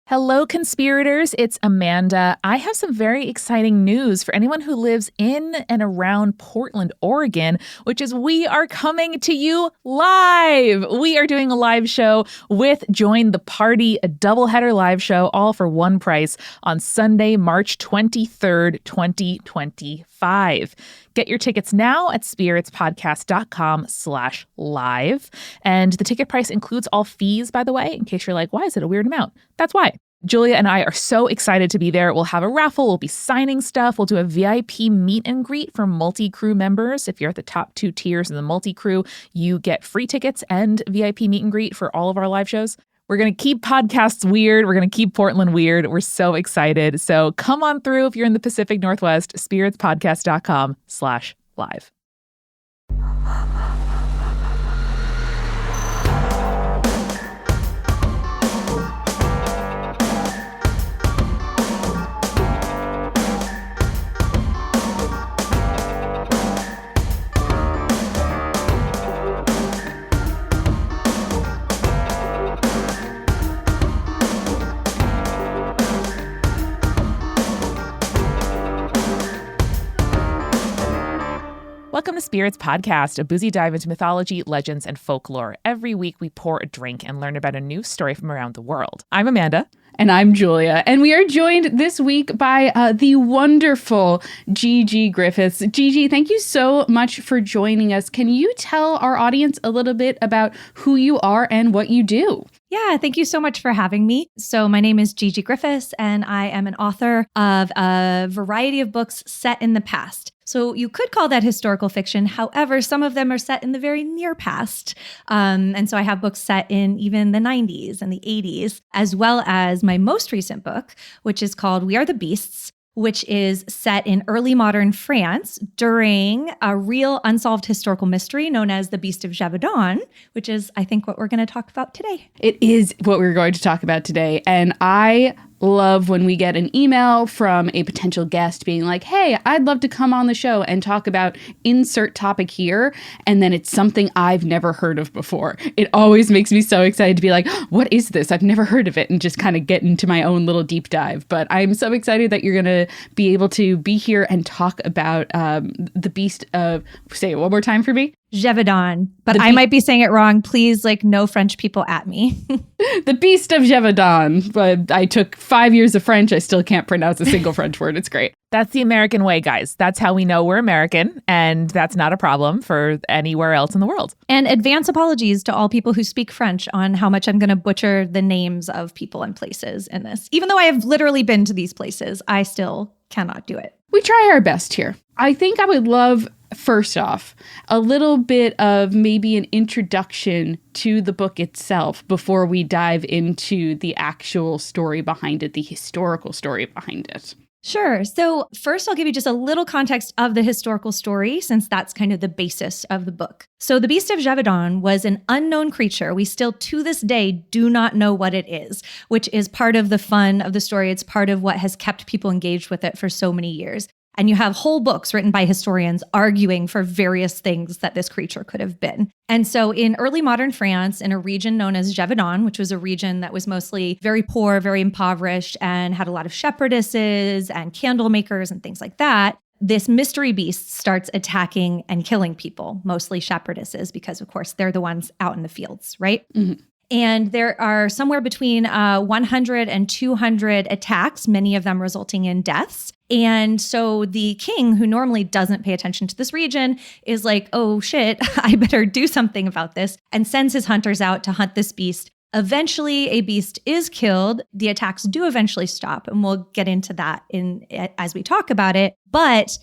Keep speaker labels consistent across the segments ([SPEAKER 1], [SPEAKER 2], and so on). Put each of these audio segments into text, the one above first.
[SPEAKER 1] Hello, conspirators. It's Amanda. I have some very exciting news for anyone who lives in and around Portland, Oregon, which is we are coming to you live. We are doing a live show with Join the Party, a doubleheader live show, all for one price on Sunday, March 23rd, 2025. Get your tickets now at spiritspodcast.com/live. And the ticket price includes all fees, by the way, in case you're like, why is it a weird amount? That's why. Julia and I are so excited to be there. We'll have a raffle. We'll be signing stuff. We'll do a VIP meet and greet for multi-crew members. If you're at the top 2 tiers in the multi-crew, you get free tickets and VIP meet and greet for all of our live shows. We're going to keep podcasts weird. We're going to keep Portland weird. We're so excited. So come on through if you're in the Pacific Northwest, spiritspodcast.com/live. Welcome to Spirits Podcast, a boozy dive into mythology, legends, and folklore. Every week we pour a drink and learn about a new story from around the world. I'm Amanda.
[SPEAKER 2] And I'm Julia. And we are joined this week by the wonderful Gigi Griffis. Gigi, thank you so much for joining us. Can you tell our audience a little bit about who you are and what you do?
[SPEAKER 3] Yeah, thank you so much for having me. So my name is Gigi Griffis, and I am an author of a variety of books set in the past. So you could call that historical fiction. However, some of them are set in the very near past. And so I have books set in even the 90s and the 80s, as well as my most recent book, which is called We Are the Beasts, which is set in early modern France during a real unsolved historical mystery known as the Beast of Gévaudan, which is, I think, what we're going to talk about today.
[SPEAKER 2] It is what we're going to talk about today. And I love when we get an email from a potential guest being like, hey, I'd love to come on the show and talk about insert topic here. And then it's something I've never heard of before. It always makes me so excited to be like, what is this? I've never heard of it, and just kind of get into my own little deep dive. But I'm so excited that you're going to be able to be here and talk about the Beast of, say it one more time for me.
[SPEAKER 3] Gévaudan, but I might be saying it wrong. Please, no French people at me.
[SPEAKER 2] The Beast of Gévaudan. But I took 5 years of French. I still can't pronounce a single French word. It's great.
[SPEAKER 1] That's the American way, guys. That's how we know we're American, and that's not a problem for anywhere else in the world.
[SPEAKER 3] And advance apologies to all people who speak French on how much I'm going to butcher the names of people and places in this. Even though I have literally been to these places, I still cannot do it.
[SPEAKER 2] We try our best here. I think I would love, first off, a little bit of maybe an introduction to the book itself before we dive into the actual story behind it, the historical story behind it.
[SPEAKER 3] Sure. So first, I'll give you just a little context of the historical story, since that's kind of the basis of the book. So the Beast of Gévaudan was an unknown creature. We still, to this day, do not know what it is, which is part of the fun of the story. It's part of what has kept people engaged with it for so many years. And you have whole books written by historians arguing for various things that this creature could have been. And so in early modern France, in a region known as Gévaudan, which was a region that was mostly very poor, very impoverished, and had a lot of shepherdesses and candle makers and things like that, this mystery beast starts attacking and killing people, mostly shepherdesses, because of course they're the ones out in the fields, right? Mm-hmm. And there are somewhere between 100 and 200 attacks, many of them resulting in deaths. And so the king, who normally doesn't pay attention to this region, is like, oh shit, I better do something about this, and sends his hunters out to hunt this beast. Eventually, a beast is killed. The attacks do eventually stop, and we'll get into that as we talk about it. But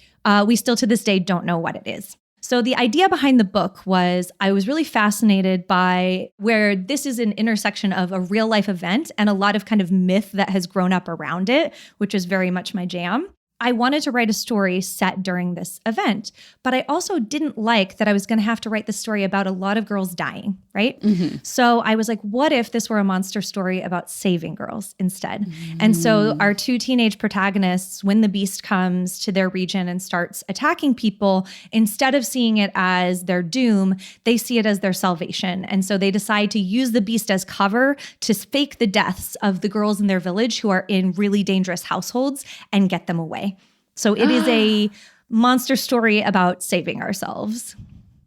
[SPEAKER 3] we still to this day don't know what it is. So the idea behind the book was I was really fascinated by where this is an intersection of a real life event and a lot of kind of myth that has grown up around it, which is very much my jam. I wanted to write a story set during this event, but I also didn't like that I was going to have to write the story about a lot of girls dying, right? So I was like, what if this were a monster story about saving girls instead? And so our two teenage protagonists, when the beast comes to their region and starts attacking people, instead of seeing it as their doom, they see it as their salvation. And so they decide to use the beast as cover to fake the deaths of the girls in their village who are in really dangerous households and get them away. So it is a monster story about saving ourselves.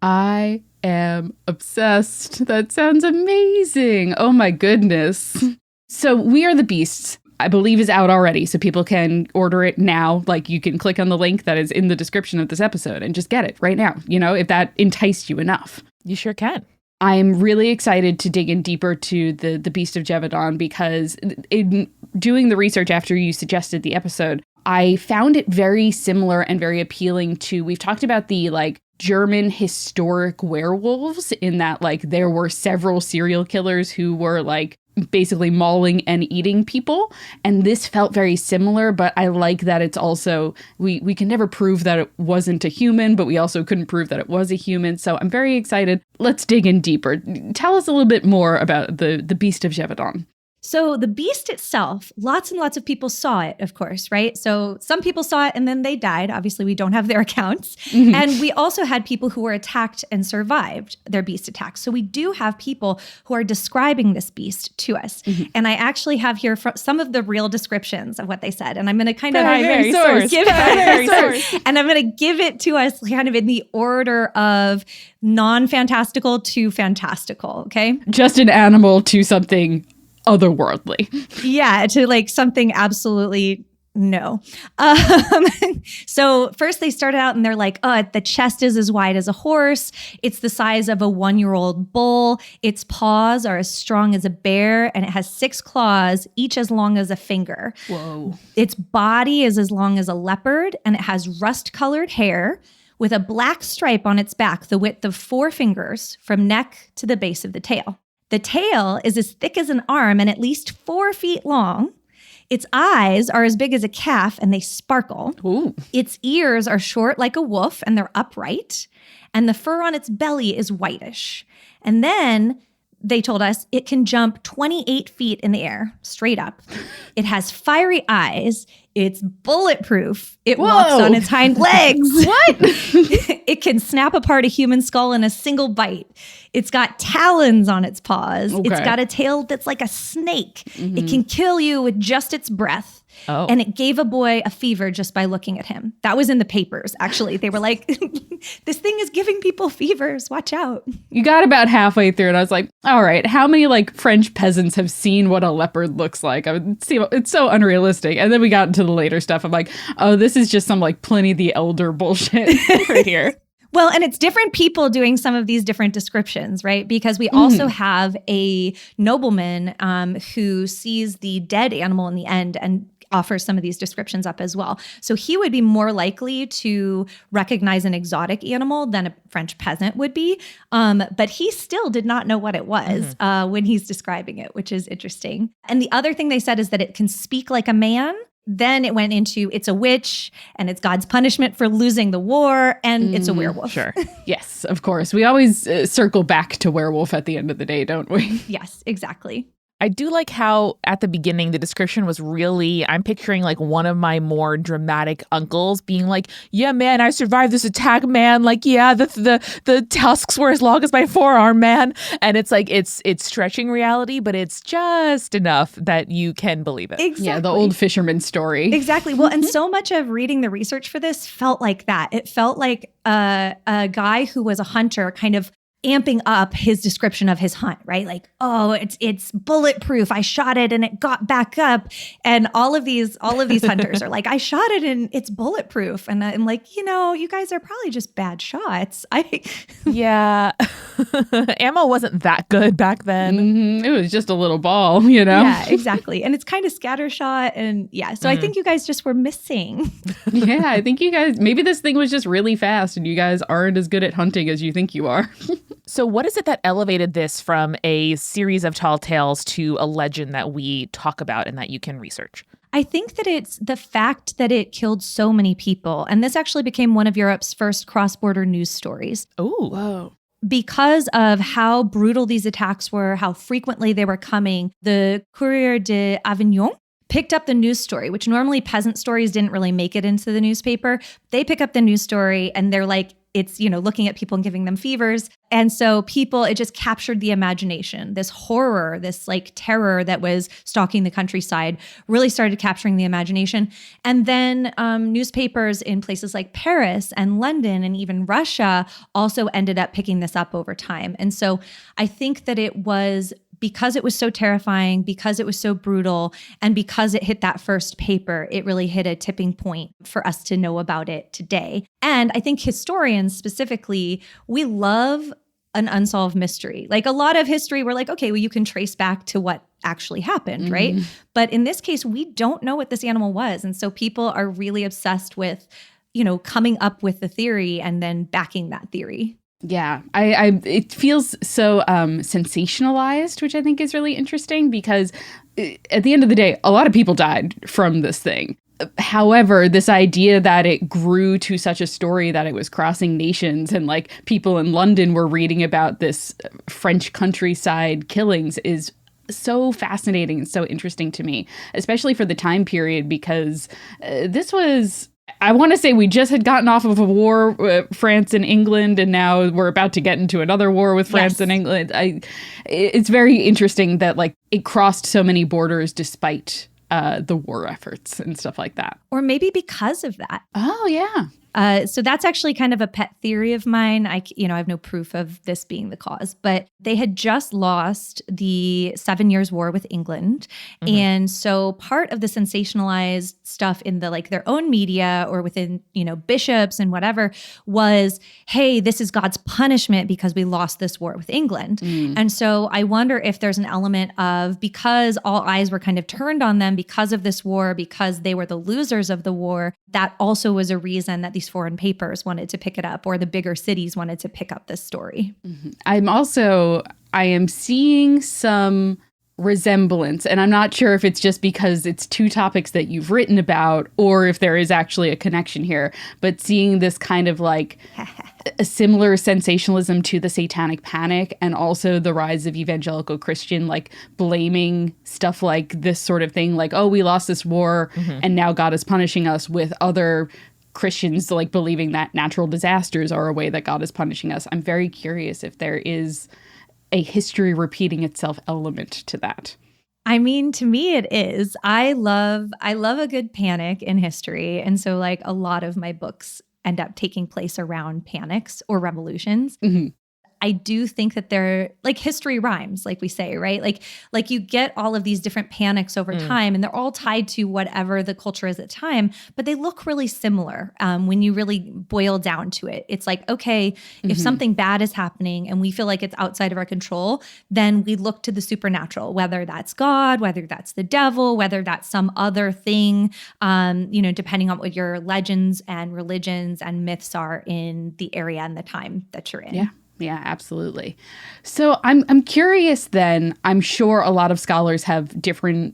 [SPEAKER 2] I am obsessed. That sounds amazing. Oh my goodness. So We Are the Beasts, I believe, is out already. So people can order it now. Like, you can click on the link that is in the description of this episode and just get it right now, you know, if that enticed you enough.
[SPEAKER 1] You sure can.
[SPEAKER 2] I'm really excited to dig in deeper to the Beast of Gévaudan, because in doing the research after you suggested the episode, I found it very similar and very appealing to, we've talked about the like German historic werewolves, in that like there were several serial killers who were like basically mauling and eating people. And this felt very similar, but I like that it's also, we can never prove that it wasn't a human, but we also couldn't prove that it was a human. So I'm very excited. Let's dig in deeper. Tell us a little bit more about the Beast of Gévaudan.
[SPEAKER 3] So the beast itself, lots and lots of people saw it, of course, right? So some people saw it and then they died. Obviously, we don't have their accounts. And we also had people who were attacked and survived their beast attacks. So we do have people who are describing this beast to us. And I actually have here some of the real descriptions of what they said. And I'm going to kind of and I'm going to give it to us kind of in the order of non-fantastical to fantastical, okay?
[SPEAKER 2] Just an animal to something otherworldly.
[SPEAKER 3] Yeah, to like something absolutely no. So first they started out and they're like, oh, the chest is as wide as a horse. It's the size of a 1-year-old bull. Its paws are as strong as a bear, and it has 6 claws, each as long as a finger.
[SPEAKER 2] Whoa.
[SPEAKER 3] Its body is as long as a leopard, and it has rust-colored hair with a black stripe on its back, the width of 4 fingers from neck to the base of the tail. The tail is as thick as an arm and at least 4 feet long. Its eyes are as big as a calf and they sparkle.
[SPEAKER 2] Ooh.
[SPEAKER 3] Its ears are short like a wolf and they're upright. And the fur on its belly is whitish. And then they told us it can jump 28 feet in the air, straight up. It has fiery eyes. It's bulletproof. It walks on its hind legs.
[SPEAKER 2] What?
[SPEAKER 3] It can snap apart a human skull in a single bite. It's got talons on its paws.
[SPEAKER 2] Okay.
[SPEAKER 3] It's got a tail that's like a snake. It can kill you with just its breath.
[SPEAKER 1] Oh.
[SPEAKER 3] And it gave a boy a fever just by looking at him. That was in the papers, actually. They were like, this thing is giving people fevers. Watch out.
[SPEAKER 2] You got about halfway through and I was like, all right, how many like French peasants have seen what a leopard looks like? I would see, it's so unrealistic. And then we got into the later stuff. I'm like, oh, this is just some like Pliny the Elder bullshit right here.
[SPEAKER 3] Well, and it's different people doing some of these different descriptions, right? Because we also have a nobleman who sees the dead animal in the end and offers some of these descriptions up as well. So he would be more likely to recognize an exotic animal than a French peasant would be. But he still did not know what it was when he's describing it, which is interesting. And the other thing they said is that it can speak like a man. Then it went into it's a witch and it's God's punishment for losing the war and it's a werewolf.
[SPEAKER 1] Sure.
[SPEAKER 2] Yes, of course. We always circle back to werewolf at the end of the day, don't we?
[SPEAKER 3] Yes, exactly.
[SPEAKER 1] I do like how at the beginning, the description was really, I'm picturing like one of my more dramatic uncles being like, yeah, man, I survived this attack, man. Like, yeah, the tusks were as long as my forearm, man. And it's like, it's stretching reality, but it's just enough that you can believe it.
[SPEAKER 3] Exactly.
[SPEAKER 2] Yeah, the old fisherman story.
[SPEAKER 3] Exactly. Well, and so much of reading the research for this felt like that. It felt like a guy who was a hunter kind of amping up his description of his hunt, right? Like, oh, it's bulletproof. I shot it and it got back up. And all of these hunters are like, I shot it and it's bulletproof. And I'm like, you guys are probably just bad shots.
[SPEAKER 1] Yeah. Ammo wasn't that good back then.
[SPEAKER 2] It was just a little ball, you know?
[SPEAKER 3] Yeah, exactly. And it's kind of scattershot. And yeah, so I think you guys just were missing.
[SPEAKER 2] Yeah, I think you guys, maybe this thing was just really fast and you guys aren't as good at hunting as you think you are.
[SPEAKER 1] So what is it that elevated this from a series of tall tales to a legend that we talk about and that you can research?
[SPEAKER 3] I think that it's the fact that it killed so many people. And this actually became one of Europe's first cross-border news stories.
[SPEAKER 1] Oh,
[SPEAKER 2] Whoa.
[SPEAKER 3] Because of how brutal these attacks were, how frequently they were coming, the Courrier d'Avignon picked up the news story, which normally peasant stories didn't really make it into the newspaper. They pick up the news story and they're like, it's, looking at people and giving them fevers. And so it just captured the imagination. This horror, this like terror that was stalking the countryside really started capturing the imagination. And then newspapers in places like Paris and London and even Russia also ended up picking this up over time. And so I think that it was because it was so terrifying, because it was so brutal, and because it hit that first paper, it really hit a tipping point for us to know about it today. And I think historians specifically, we love an unsolved mystery. Like a lot of history, we're like, okay, well, you can trace back to what actually happened, right? But in this case, we don't know what this animal was. And so people are really obsessed with, coming up with the theory and then backing that theory.
[SPEAKER 2] Yeah, it feels so sensationalized, which I think is really interesting because at the end of the day, a lot of people died from this thing. However, this idea that it grew to such a story that it was crossing nations and like people in London were reading about this French countryside killings is so fascinating and so interesting to me, especially for the time period, because this was... I want to say we just had gotten off of a war with France and England, and now we're about to get into another war with France and England. It's very interesting that like it crossed so many borders despite the war efforts and stuff like that.
[SPEAKER 3] Or maybe because of that.
[SPEAKER 2] Oh, yeah.
[SPEAKER 3] So that's actually kind of a pet theory of mine. I have no proof of this being the cause, but they had just lost the 7 Years' War with England. And so part of the sensationalized stuff in the their own media or within, bishops and whatever was, hey, this is God's punishment because we lost this war with England. And so I wonder if there's an element of, because all eyes were kind of turned on them because of this war, because they were the losers of the war, that also was a reason that these foreign papers wanted to pick it up, or the bigger cities wanted to pick up this story.
[SPEAKER 2] I am seeing some resemblance, and I'm not sure if it's just because it's two topics that you've written about or if there is actually a connection here, but seeing this kind of like a similar sensationalism to the Satanic Panic and also the rise of evangelical Christian, like blaming stuff like this sort of thing, like, oh, we lost this war and now God is punishing us, with other Christians like believing that natural disasters are a way that God is punishing us. I'm very curious if there is a history repeating itself element to that.
[SPEAKER 3] I mean, to me, it is. I love a good panic in history. And so like a lot of my books end up taking place around panics or revolutions. I do think that they're like history rhymes, like we say, right? Like you get all of these different panics over time, and they're all tied to whatever the culture is at the time, but they look really similar when you really boil down to it. It's like, okay, if something bad is happening and we feel like it's outside of our control, then we look to the supernatural, whether that's God, whether that's the devil, whether that's some other thing, depending on what your legends and religions and myths are in the area and the time that you're in.
[SPEAKER 2] Yeah, absolutely. So I'm curious then. I'm sure a lot of scholars have differing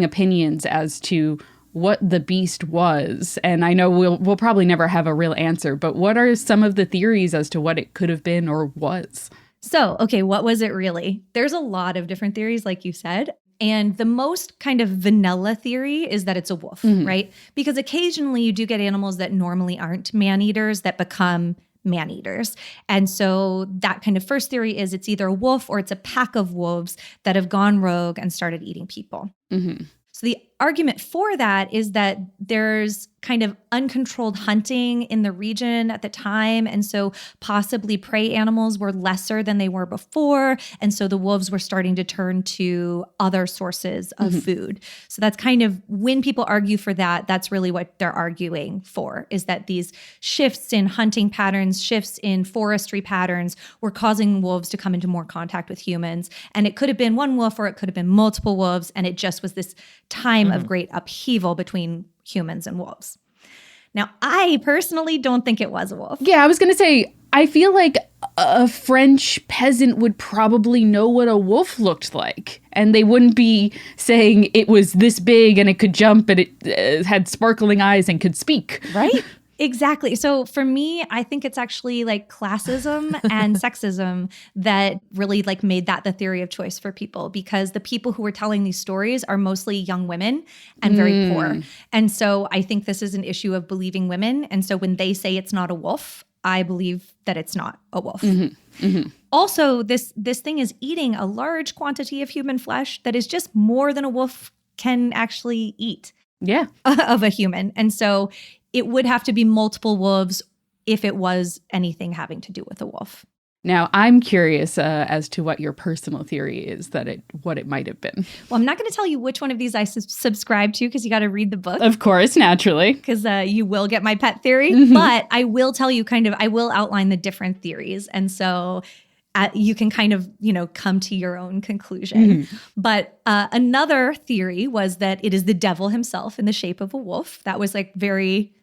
[SPEAKER 2] opinions as to what the beast was. And I know we'll probably never have a real answer, but what are some of the theories as to what it could have been or was?
[SPEAKER 3] So, okay, what was it really? There's a lot of different theories, like you said. And the most kind of vanilla theory is that it's a wolf, right? Because occasionally you do get animals that normally aren't man-eaters that become man-eaters. And so that kind of first theory is it's either a wolf or it's a pack of wolves that have gone rogue and started eating people. So the argument for that is that there's kind of uncontrolled hunting in the region at the time. And so possibly prey animals were lesser than they were before. And so the wolves were starting to turn to other sources of food. So that's kind of when people argue for that, that's really what they're arguing for, is that these shifts in hunting patterns, shifts in forestry patterns were causing wolves to come into more contact with humans. And it could have been one wolf or it could have been multiple wolves. And it just was this time of great upheaval between humans and wolves. Now, I personally don't think it was a wolf.
[SPEAKER 2] Yeah, I was going to say, I feel like a French peasant would probably know what a wolf looked like. And they wouldn't be saying it was this big and it could jump and it had sparkling eyes and could speak.
[SPEAKER 1] Right?
[SPEAKER 3] Exactly. So for me, I think it's actually like classism and sexism that really like made that the theory of choice for people, because the people who were telling these stories are mostly young women and very poor. And so I think this is an issue of believing women. And so when they say it's not a wolf, I believe that it's not a wolf. Also, this thing is eating a large quantity of human flesh that is just more than a wolf can actually eat of a human. And so it would have to be multiple wolves if it was anything having to do with a wolf.
[SPEAKER 2] Now, I'm curious as to what your personal theory is what it might have been.
[SPEAKER 3] Well, I'm not going to tell you which one of these I subscribe to because you got to read the book.
[SPEAKER 2] Of course, naturally.
[SPEAKER 3] Because you will get my pet theory. But I will tell you I will outline the different theories. And so you can kind of, come to your own conclusion. But another theory was that it is the devil himself in the shape of a wolf. That was like very,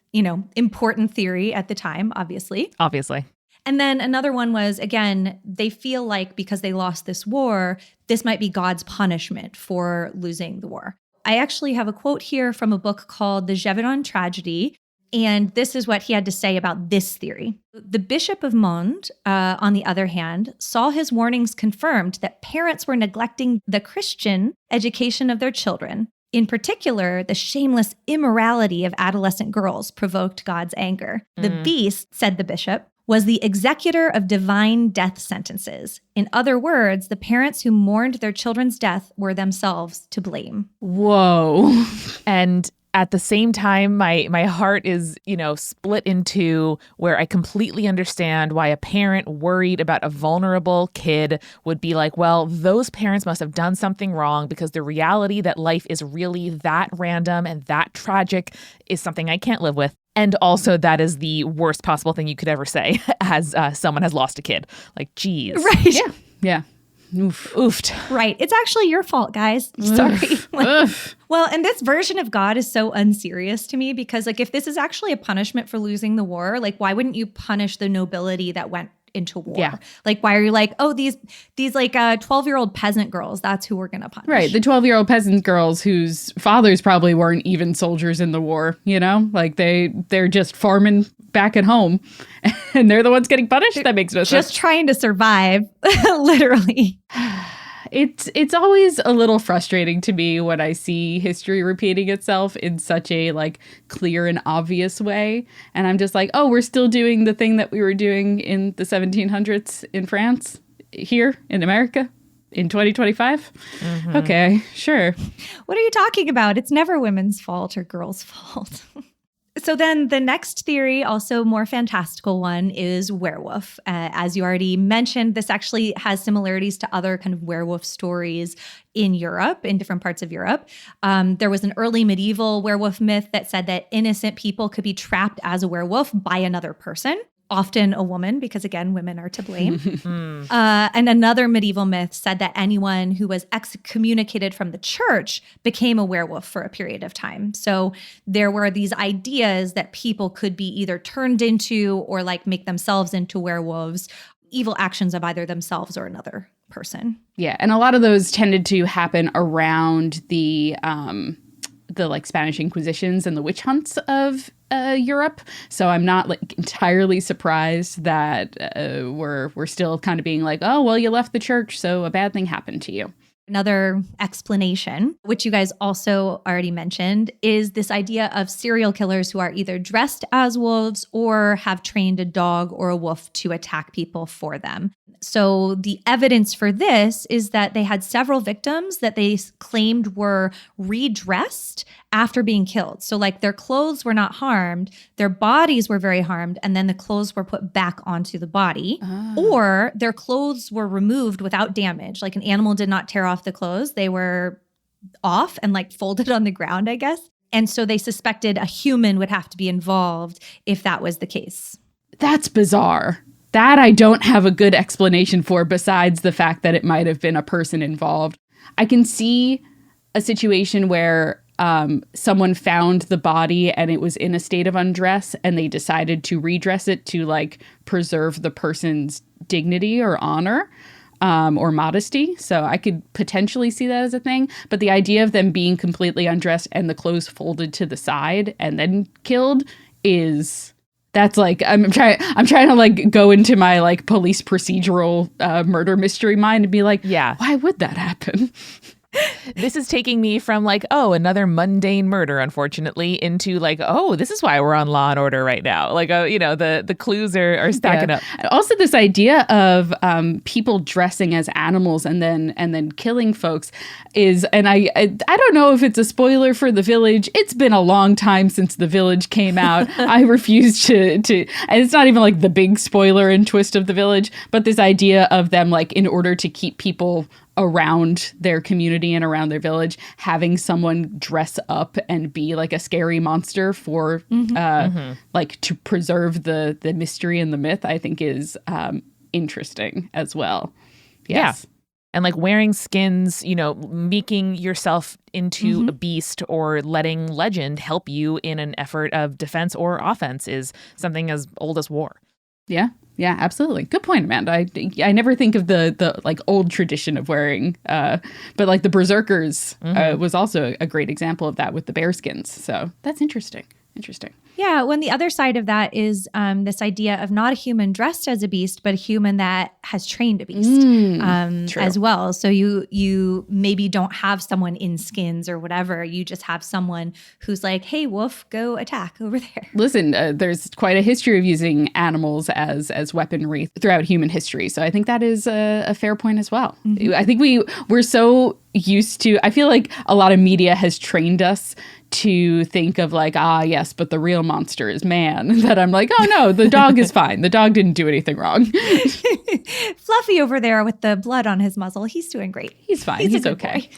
[SPEAKER 3] important theory at the time, obviously. And then another one was, again, they feel like because they lost this war, this might be God's punishment for losing the war. I actually have a quote here from a book called The Gévaudan Tragedy. And this is what he had to say about this theory. The Bishop of Mende, on the other hand, saw his warnings confirmed that parents were neglecting the Christian education of their children. In particular, the shameless immorality of adolescent girls provoked God's anger. The beast, said the bishop, was the executor of divine death sentences. In other words, the parents who mourned their children's death were themselves to blame.
[SPEAKER 2] Whoa.
[SPEAKER 1] And at the same time, my heart is, split into where I completely understand why a parent worried about a vulnerable kid would be like, well, those parents must have done something wrong, because the reality that life is really that random and that tragic is something I can't live with. And also that is the worst possible thing you could ever say as someone has lost a kid. Like, geez.
[SPEAKER 3] Right.
[SPEAKER 2] Yeah.
[SPEAKER 1] Oofed.
[SPEAKER 3] Right. It's actually your fault, guys. Sorry. Well, and this version of God is so unserious to me because, like, if this is actually a punishment for losing the war, like, why wouldn't you punish the nobility that went into war?
[SPEAKER 2] Yeah.
[SPEAKER 3] Like, why are you like, oh, these like 12-year-old peasant girls, that's who we're going to punish.
[SPEAKER 2] Right. The 12-year-old peasant girls whose fathers probably weren't even soldiers in the war, like they're just farming back at home and they're the ones getting punished. That makes no sense.
[SPEAKER 3] Just trying to survive, literally.
[SPEAKER 2] It's always a little frustrating to me when I see history repeating itself in such a like clear and obvious way. And I'm just like, oh, we're still doing the thing that we were doing in the 1700s in France, here in America in 2025. Okay, sure.
[SPEAKER 3] What are you talking about? It's never women's fault or girls' fault. So then the next theory, also more fantastical one, is werewolf. As you already mentioned, this actually has similarities to other kind of werewolf stories in Europe, in different parts of Europe. There was an early medieval werewolf myth that said that innocent people could be trapped as a werewolf by another person, often a woman, because again, women are to blame. And another medieval myth said that anyone who was excommunicated from the church became a werewolf for a period of time. So there were these ideas that people could be either turned into or like make themselves into werewolves, evil actions of either themselves or another person.
[SPEAKER 2] Yeah, and a lot of those tended to happen around the like Spanish Inquisitions and the witch hunts of Europe. So I'm not like entirely surprised that we're still kind of being like, oh, well, you left the church, so a bad thing happened to you.
[SPEAKER 3] Another explanation, which you guys also already mentioned, is this idea of serial killers who are either dressed as wolves or have trained a dog or a wolf to attack people for them. So the evidence for this is that they had several victims that they claimed were redressed after being killed. So like their clothes were not harmed, their bodies were very harmed, and then the clothes were put back onto the body. Or their clothes were removed without damage. Like an animal did not tear off the clothes. They were off and like folded on the ground, I guess. And so they suspected a human would have to be involved if that was the case.
[SPEAKER 2] That's bizarre. That I don't have a good explanation for besides the fact that it might have been a person involved. I can see a situation where someone found the body and it was in a state of undress, and they decided to redress it to like preserve the person's dignity or honor. Or modesty. So I could potentially see that as a thing. But the idea of them being completely undressed and the clothes folded to the side and then killed that's like, I'm trying to like go into my like police procedural murder mystery mind and be like,
[SPEAKER 1] yeah,
[SPEAKER 2] why would that happen?
[SPEAKER 1] This is taking me from like, oh, another mundane murder, unfortunately, into like, oh, this is why we're on Law and Order right now. Like, the clues are stacking up.
[SPEAKER 2] Also, this idea of people dressing as animals and then killing folks is, and I don't know if it's a spoiler for The Village. It's been a long time since The Village came out. I refuse to, and it's not even like the big spoiler and twist of The Village, but this idea of them like in order to keep people around their community and around their village, having someone dress up and be like a scary monster for like to preserve the mystery and the myth, I think is interesting as well. Yes.
[SPEAKER 1] Yeah. And like wearing skins, making yourself into a beast or letting legend help you in an effort of defense or offense is something as old as war.
[SPEAKER 2] Yeah. Yeah, absolutely. Good point, Amanda. I never think of the like old tradition of wearing, but like the Berserkers was also a great example of that with the bearskins. So that's interesting.
[SPEAKER 3] Yeah, when the other side of that is this idea of not a human dressed as a beast, but a human that has trained a beast as well. So you maybe don't have someone in skins or whatever. You just have someone who's like, hey, wolf, go attack over there.
[SPEAKER 2] Listen, there's quite a history of using animals as weaponry throughout human history. So I think that is a fair point as well. I think we're so used to, I feel like a lot of media has trained us to think of like, yes, but the real monster is man. That I'm like, oh no, the dog is fine. The dog didn't do anything wrong.
[SPEAKER 3] Fluffy over there with the blood on his muzzle, he's doing great.
[SPEAKER 2] He's fine. He's okay.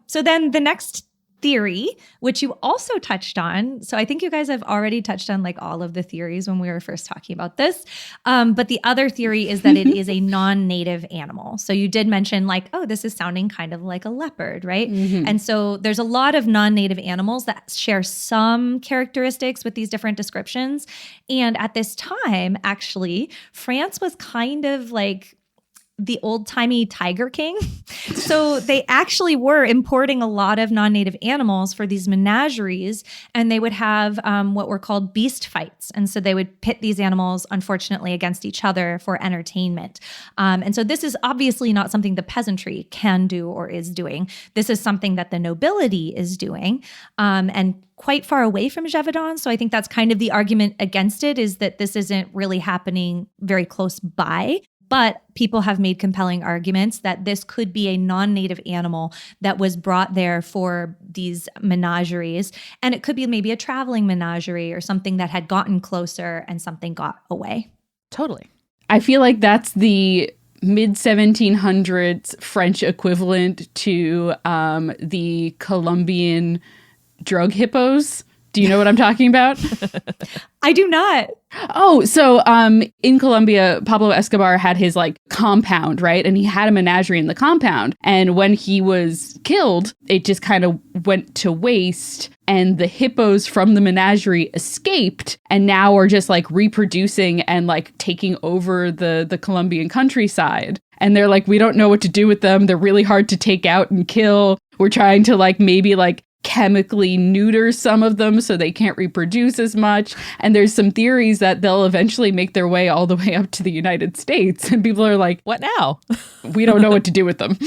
[SPEAKER 3] So then the next theory, which you also touched on. So I think you guys have already touched on like all of the theories when we were first talking about this. But the other theory is that it is a non-native animal. So you did mention like, oh, this is sounding kind of like a leopard, right? And so there's a lot of non-native animals that share some characteristics with these different descriptions. And at this time, actually, France was kind of like the old-timey Tiger King. So they actually were importing a lot of non-native animals for these menageries, and they would have what were called beast fights. And so they would pit these animals, unfortunately, against each other for entertainment. And so this is obviously not something the peasantry can do or is doing. This is something that the nobility is doing, and quite far away from Gévaudan. So I think that's kind of the argument against it, is that this isn't really happening very close by. But people have made compelling arguments that this could be a non-native animal that was brought there for these menageries. And it could be maybe a traveling menagerie or something that had gotten closer and something got away.
[SPEAKER 1] Totally.
[SPEAKER 2] I feel like that's the mid-1700s French equivalent to the Colombian drug hippos. Do you know what I'm talking about?
[SPEAKER 3] I do not.
[SPEAKER 2] Oh, so in Colombia, Pablo Escobar had his like compound, right? And he had a menagerie in the compound. And when he was killed, it just kind of went to waste. And the hippos from the menagerie escaped and now are just like reproducing and like taking over the Colombian countryside. And they're like, we don't know what to do with them. They're really hard to take out and kill. We're trying to like maybe like chemically neuter some of them so they can't reproduce as much. And there's some theories that they'll eventually make their way all the way up to the United States. And people are like,
[SPEAKER 1] what now?
[SPEAKER 2] We don't know what to do with them.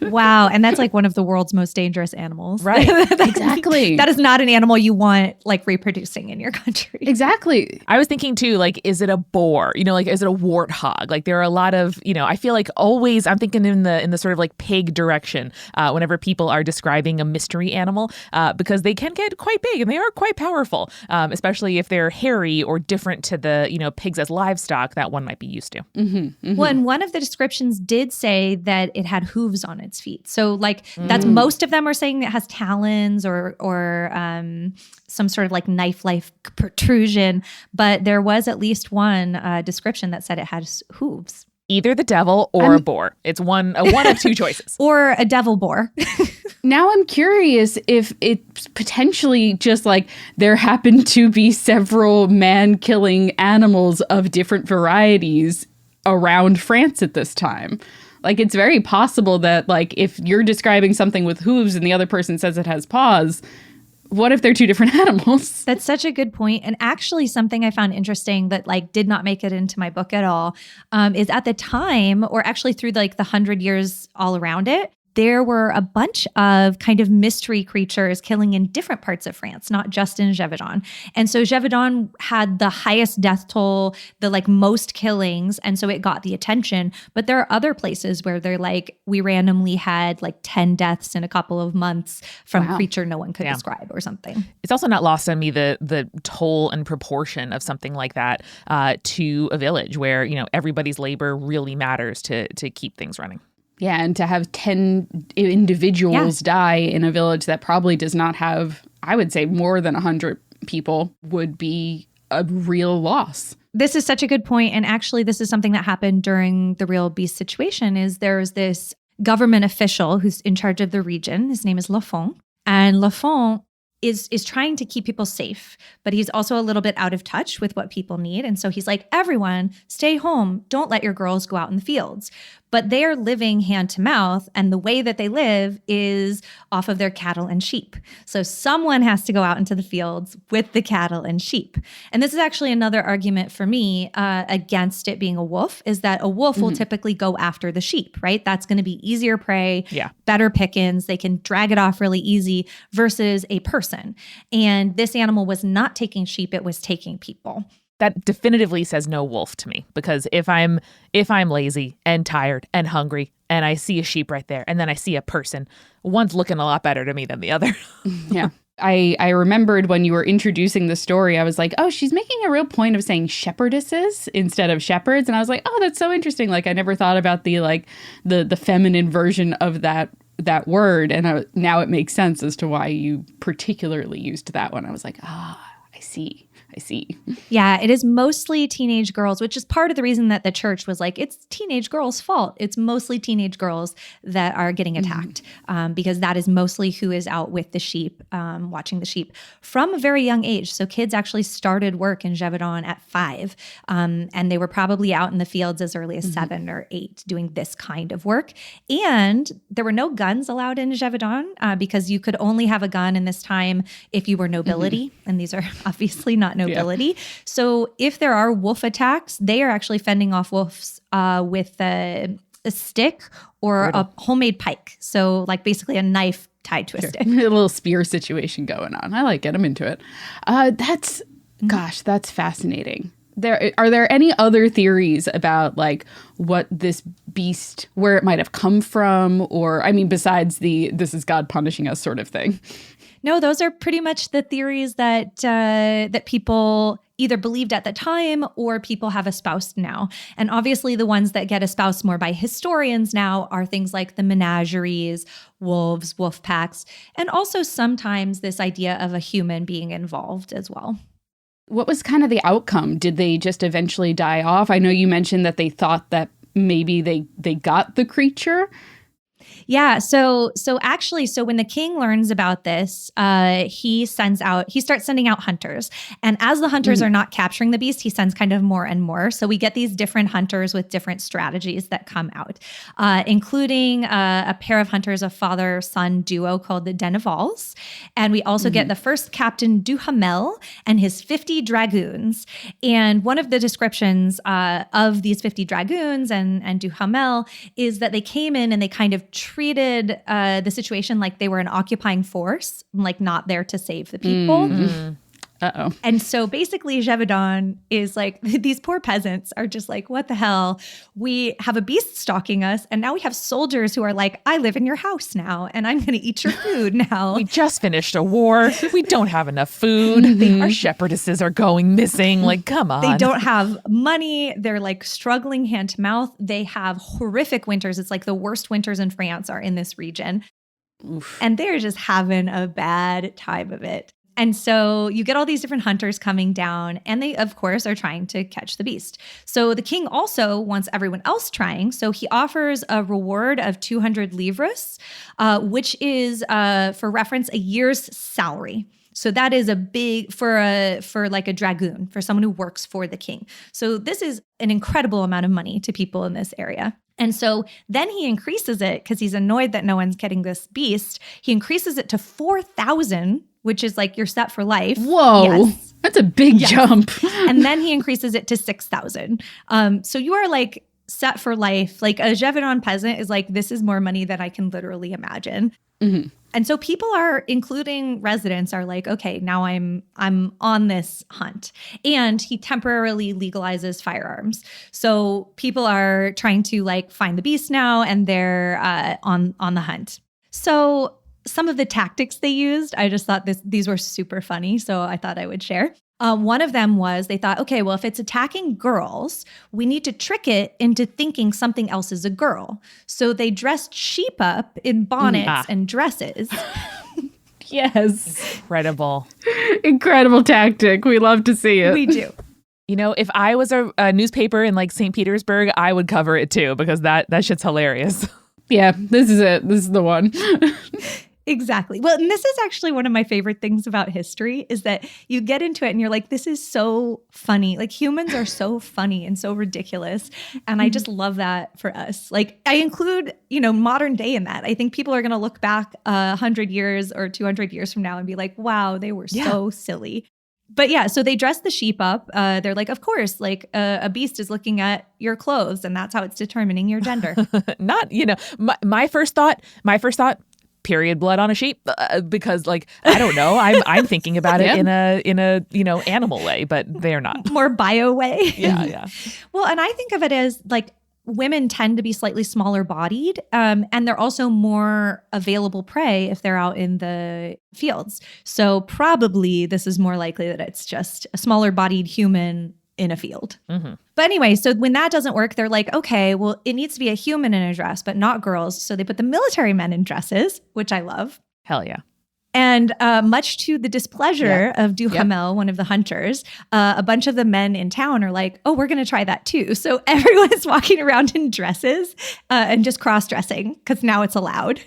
[SPEAKER 3] Wow. And that's like one of the world's most dangerous animals.
[SPEAKER 1] Right.
[SPEAKER 2] Exactly.
[SPEAKER 3] That is not an animal you want like reproducing in your country.
[SPEAKER 2] Exactly.
[SPEAKER 1] I was thinking too, like, is it a boar? Like, is it a warthog? Like, there are a lot of, I feel like always I'm thinking in the sort of like pig direction whenever people are describing a mystery animal. Because they can get quite big and they are quite powerful, especially if they're hairy or different to the, pigs as livestock that one might be used to.
[SPEAKER 3] Well, and one of the descriptions did say that it had hooves on its feet. So like that's most of them are saying it has talons or some sort of like knife-like protrusion. But there was at least one description that said it has hooves.
[SPEAKER 1] Either the devil or a boar. It's one of two choices.
[SPEAKER 3] Or a devil boar.
[SPEAKER 2] Now I'm curious if it's potentially just like there happened to be several man-killing animals of different varieties around France at this time. Like, it's very possible that, like, if you're describing something with hooves and the other person says it has paws, what if they're two different animals?
[SPEAKER 3] That's such a good point. And actually something I found interesting that like did not make it into my book at all is at the time, or actually through like the 100 years all around it, there were a bunch of kind of mystery creatures killing in different parts of France, not just in Gévaudan. And so Gévaudan had the highest death toll, the like most killings, and so it got the attention. But there are other places where they're like, we randomly had like 10 deaths in a couple of months from a creature no one could describe or something.
[SPEAKER 1] It's also not lost on me the toll and proportion of something like that to a village where, you know, everybody's labor really matters to keep things running.
[SPEAKER 2] Yeah, and to have 10 individuals die in a village that probably does not have, I would say, more than 100 people would be a real loss.
[SPEAKER 3] This is such a good point. And actually, this is something that happened during the real beast situation is there's this government official who's in charge of the region. His name is Lafont. And Lafont is trying to keep people safe, but he's also a little bit out of touch with what people need. And so he's like, everyone stay home. Don't let your girls go out in the fields. But they are living hand to mouth. And the way that they live is off of their cattle and sheep. So someone has to go out into the fields with the cattle and sheep. And this is actually another argument for me against it being a wolf, is that a wolf will typically go after the sheep, right? That's going to be easier prey, better pickings. They can drag it off really easy versus a person. And this animal was not taking sheep, it was taking people.
[SPEAKER 1] That definitively says no wolf to me, because if I'm lazy and tired and hungry and I see a sheep right there and then I see a person, one's looking a lot better to me than the other.
[SPEAKER 2] Yeah. I remembered when you were introducing the story, I was like, oh, she's making a real point of saying shepherdesses instead of shepherds. And I was like, oh, that's so interesting. Like, I never thought about the feminine version of that word. And now it makes sense as to why you particularly used that one. I was like, I see.
[SPEAKER 3] Yeah, it is mostly teenage girls, which is part of the reason that the church was like, it's teenage girls' fault. It's mostly teenage girls that are getting attacked because that is mostly who is out with the sheep, watching the sheep from a very young age. So kids actually started work in Gévaudan at 5, and they were probably out in the fields as early as 7 or 8 doing this kind of work. And there were no guns allowed in Gévaudan because you could only have a gun in this time if you were nobility, and these are obviously not nobility. Yeah. So if there are wolf attacks, they are actually fending off wolves with a stick or a homemade pike. So like basically a knife tied to a stick.
[SPEAKER 2] A little spear situation going on. I like it. I'm into it. That's fascinating. Are there any other theories about like what this beast, where it might have come from, or I mean, besides this is God punishing us sort of thing?
[SPEAKER 3] No, those are pretty much the theories that that people either believed at the time or people have espoused now. And obviously the ones that get espoused more by historians now are things like the menageries, wolves, wolf packs, and also sometimes this idea of a human being involved as well.
[SPEAKER 2] What was kind of the outcome? Did they just eventually die off? I know you mentioned that they thought that maybe they got the creature.
[SPEAKER 3] Yeah. So when the king learns about this, he starts sending out hunters. And as the hunters are not capturing the beast, he sends kind of more and more. So we get these different hunters with different strategies that come out, including a pair of hunters, a father-son duo called the Denevals. And we also get the first Captain Duhamel and his 50 dragoons. And one of the descriptions of these 50 dragoons and Duhamel is that they came in and they kind of treated the situation like they were an occupying force, like not there to save the people.
[SPEAKER 2] Uh-oh.
[SPEAKER 3] And so basically Gévaudan is like, these poor peasants are just like, what the hell? We have a beast stalking us, and now we have soldiers who are like, I live in your house now, and I'm going to eat your food now.
[SPEAKER 1] We just finished a war. We don't have enough food. Our shepherdesses are going missing. Like, come on.
[SPEAKER 3] They don't have money. They're like struggling hand to mouth. They have horrific winters. It's like the worst winters in France are in this region. Oof. And they're just having a bad time of it. And so you get all these different hunters coming down, and they, of course, are trying to catch the beast. So the king also wants everyone else trying. So he offers a reward of 200 livres, which is, for reference, a year's salary. So that is a big, for like a dragoon, for someone who works for the king. So this is an incredible amount of money to people in this area. And so then he increases it because he's annoyed that no one's getting this beast. He increases it to 4,000, which is like you're set for life.
[SPEAKER 2] Whoa, yes. That's a big jump.
[SPEAKER 3] And then he increases it to 6,000. So you are like set for life. Like a Gévaudan peasant is like, this is more money than I can literally imagine. Mm-hmm. And so people are, including residents, are like, okay, now I'm on this hunt. And he temporarily legalizes firearms. So people are trying to like find the beast now, and they're on the hunt. So some of the tactics they used, I just thought these were super funny. So I thought I would share. One of them was they thought, okay, well, if it's attacking girls, we need to trick it into thinking something else is a girl. So they dressed sheep up in bonnets and dresses.
[SPEAKER 2] Yes.
[SPEAKER 1] Incredible.
[SPEAKER 2] Incredible tactic. We love to see it.
[SPEAKER 3] We do.
[SPEAKER 1] You know, if I was a newspaper in like St. Petersburg, I would cover it too, because that shit's hilarious.
[SPEAKER 2] Yeah, this is it. This is the one.
[SPEAKER 3] Exactly. Well, and this is actually one of my favorite things about history is that you get into it and you're like, this is so funny. Like humans are so funny and so ridiculous. And I just love that for us. Like I include, modern day in that. I think people are going to look back 100 years or 200 years from now and be like, wow, they were so silly. But yeah, so they dress the sheep up. They're like, of course, like a beast is looking at your clothes and that's how it's determining your gender.
[SPEAKER 1] Not, my first thought, period blood on a sheep, because like I don't know, I'm thinking about it in a animal way, but they're not.
[SPEAKER 3] More bio way.
[SPEAKER 1] Yeah.
[SPEAKER 3] Well, and I think of it as like women tend to be slightly smaller bodied, and they're also more available prey if they're out in the fields. So probably this is more likely that it's just a smaller bodied human in a field. Mm-hmm. But anyway, so when that doesn't work, they're like, okay, well, it needs to be a human in a dress, but not girls. So they put the military men in dresses, which I love.
[SPEAKER 1] Hell yeah.
[SPEAKER 3] And much to the displeasure of Duhamel, one of the hunters, a bunch of the men in town are like, oh, we're going to try that too. So everyone is walking around in dresses and just cross-dressing because now it's allowed.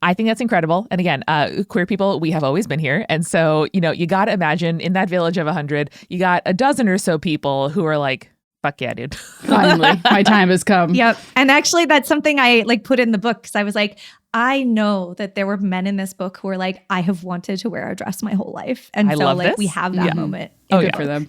[SPEAKER 1] I think that's incredible. And again, queer people, we have always been here. And so, you got to imagine in that village of 100, you got a dozen or so people who are like, fuck yeah, dude.
[SPEAKER 2] Finally, my time has come.
[SPEAKER 3] Yep. And actually, that's something I like put in the book because I was like, I know that there were men in this book who were like, I have wanted to wear a dress my whole life. And so like we have that moment.
[SPEAKER 2] Good for them.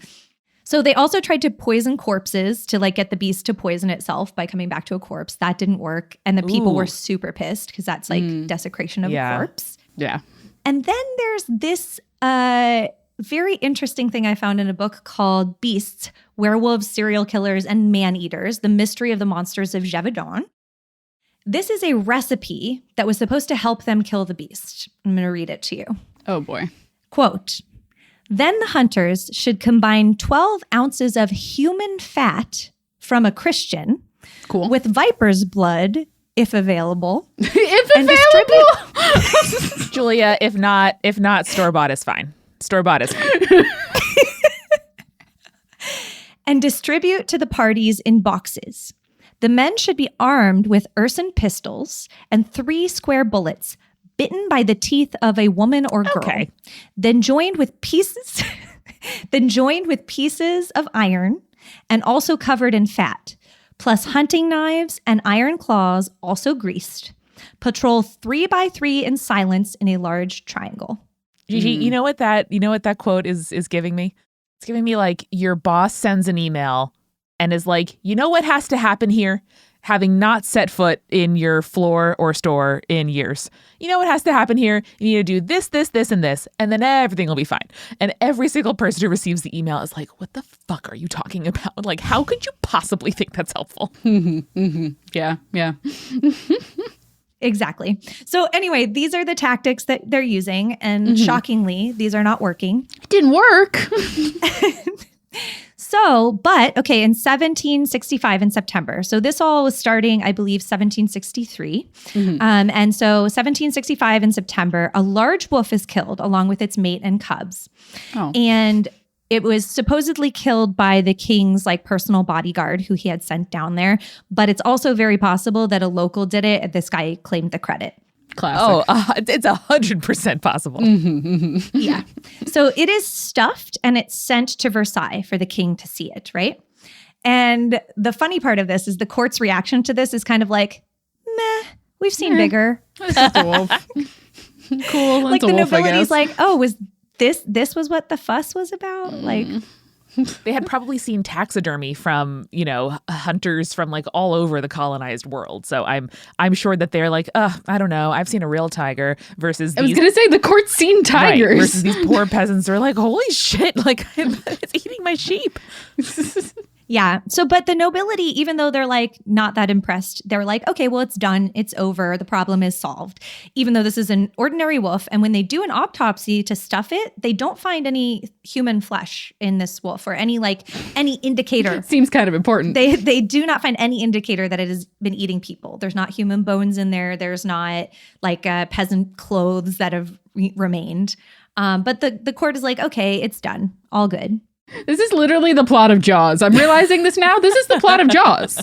[SPEAKER 3] So they also tried to poison corpses to like get the beast to poison itself by coming back to a corpse. That didn't work. And the people were super pissed because that's like desecration of a corpse.
[SPEAKER 2] Yeah.
[SPEAKER 3] And then there's this very interesting thing I found in a book called Beasts, Werewolves, Serial Killers, and Man-Eaters, The Mystery of the Monsters of Gévaudan. This is a recipe that was supposed to help them kill the beast. I'm going to read it to you.
[SPEAKER 2] Oh, boy.
[SPEAKER 3] Quote, then the hunters should combine 12 ounces of human fat from a Christian with viper's blood, if available.
[SPEAKER 1] Julia, if not, store-bought is fine. Store-bought is fine.
[SPEAKER 3] And distribute to the parties in boxes. The men should be armed with Urson pistols and 3 square bullets bitten by the teeth of a woman or girl. Okay. Then joined with pieces of iron and also covered in fat, plus hunting knives and iron claws also greased. Patrol 3 by 3 in silence in a large triangle.
[SPEAKER 1] Gigi, you know what that quote is giving me? It's giving me like your boss sends an email and is like, you know what has to happen here? Having not set foot in your floor or store in years. You know what has to happen here? You need to do this, this, this, and this, and then everything will be fine. And every single person who receives the email is like, what the fuck are you talking about? Like, how could you possibly think that's helpful?
[SPEAKER 2] Yeah.
[SPEAKER 3] Exactly. So anyway, these are the tactics that they're using. And shockingly, these are not working.
[SPEAKER 2] It didn't work.
[SPEAKER 3] In 1765 in September. So this all was starting, I believe, 1763. And so 1765 in September, a large wolf is killed along with its mate and cubs.
[SPEAKER 2] Oh.
[SPEAKER 3] And it was supposedly killed by the king's personal bodyguard who he had sent down there. But it's also very possible that a local did it and this guy claimed the credit.
[SPEAKER 2] Classic.
[SPEAKER 1] It's 100% possible.
[SPEAKER 3] Yeah. So it is stuffed and it's sent to Versailles for the king to see it, right? And the funny part of this is the court's reaction to this is kind of like, meh, we've seen bigger.
[SPEAKER 2] It's just a wolf. Cool.
[SPEAKER 3] Like
[SPEAKER 2] It's a
[SPEAKER 3] the
[SPEAKER 2] wolf, I
[SPEAKER 3] nobility's
[SPEAKER 2] guess.
[SPEAKER 3] like, oh, was this was what the fuss was about?
[SPEAKER 1] They had probably seen taxidermy from, hunters from all over the colonized world. So I'm sure that they're like, I don't know. I've seen a real tiger versus
[SPEAKER 2] I was going to say the court's seen tigers.
[SPEAKER 1] Right, versus these poor peasants are like, holy shit, it's eating my sheep.
[SPEAKER 3] Yeah. So, but the nobility, even though they're not that impressed, they're like, okay, well, it's done. It's over. The problem is solved. Even though this is an ordinary wolf. And when they do an autopsy to stuff it, they don't find any human flesh in this wolf or any indicator.
[SPEAKER 2] Seems kind of important.
[SPEAKER 3] They do not find any indicator that it has been eating people. There's not human bones in there. There's not peasant clothes that have remained. But the court is like, okay, it's done. All good.
[SPEAKER 2] This is literally the plot of Jaws. I'm realizing this now. This is the plot of Jaws.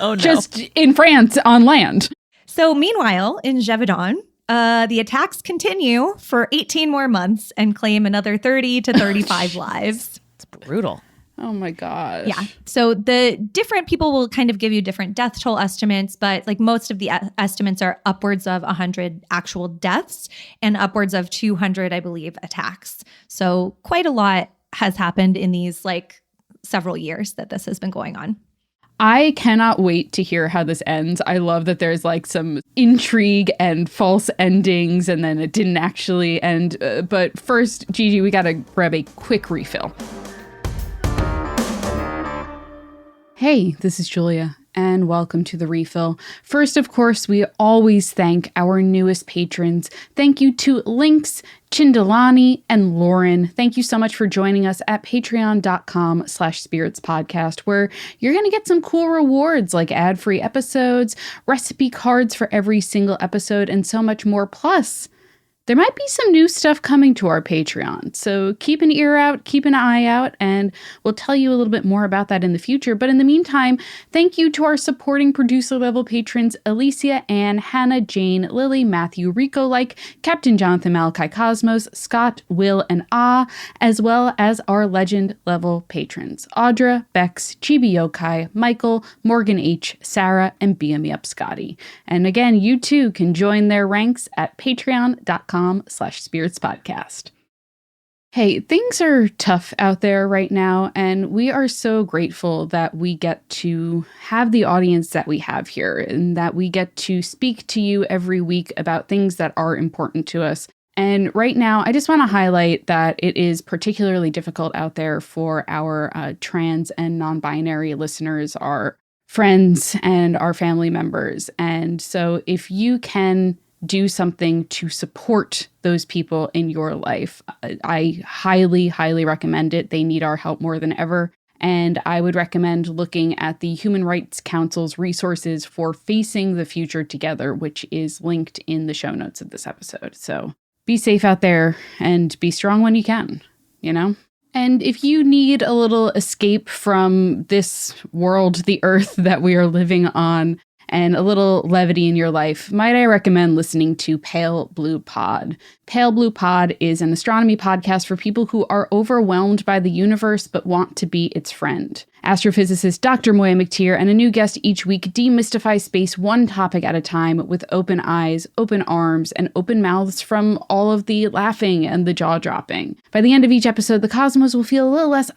[SPEAKER 1] Oh, no.
[SPEAKER 2] Just in France on land.
[SPEAKER 3] So meanwhile, in Gévaudan, the attacks continue for 18 more months and claim another 30 to 35 lives.
[SPEAKER 1] It's brutal.
[SPEAKER 2] Oh my gosh.
[SPEAKER 3] Yeah. So the different people will kind of give you different death toll estimates, but most of the estimates are upwards of 100 actual deaths and upwards of 200, I believe, attacks. So quite a lot has happened in these several years that this has been going on.
[SPEAKER 2] I cannot wait to hear how this ends. I love that there's some intrigue and false endings and then it didn't actually end. But first, Gigi, we got to grab a quick refill. Hey, this is Julia, and welcome to The Refill. First, of course, we always thank our newest patrons. Thank you to Lynx, Chindalani, and Lauren. Thank you so much for joining us at patreon.com/spiritspodcast, where you're going to get some cool rewards like ad-free episodes, recipe cards for every single episode, and so much more. Plus, there might be some new stuff coming to our Patreon, so keep an ear out, keep an eye out, and we'll tell you a little bit more about that in the future. But in the meantime, thank you to our supporting producer-level patrons, Alicia, Ann, Hannah, Jane, Lily, Matthew, Rico, Captain Jonathan Malachi Cosmos, Scott, Will, and as well as our legend-level patrons, Audra, Bex, Chibi Yokai, Michael, Morgan H., Sarah, and Beam Me Up Scotty. And again, you too can join their ranks at patreon.com/spiritspodcast. Hey, things are tough out there right now, and we are so grateful that we get to have the audience that we have here and that we get to speak to you every week about things that are important to us. And right now, I just want to highlight that it is particularly difficult out there for our trans and non-binary listeners, our friends, and our family members. And so if you can do something to support those people in your life, I highly, highly recommend it. They need our help more than ever. And I would recommend looking at the Human Rights Council's resources for Facing the Future Together, which is linked in the show notes of this episode. So be safe out there and be strong when you can, And if you need a little escape from this world, the earth that we are living on, and a little levity in your life, might I recommend listening to Pale Blue Pod. Pale Blue Pod is an astronomy podcast for people who are overwhelmed by the universe but want to be its friend. Astrophysicist Dr. Moya McTeer and a new guest each week demystify space one topic at a time with open eyes, open arms, and open mouths from all of the laughing and the jaw-dropping. By the end of each episode, the cosmos will feel a little less,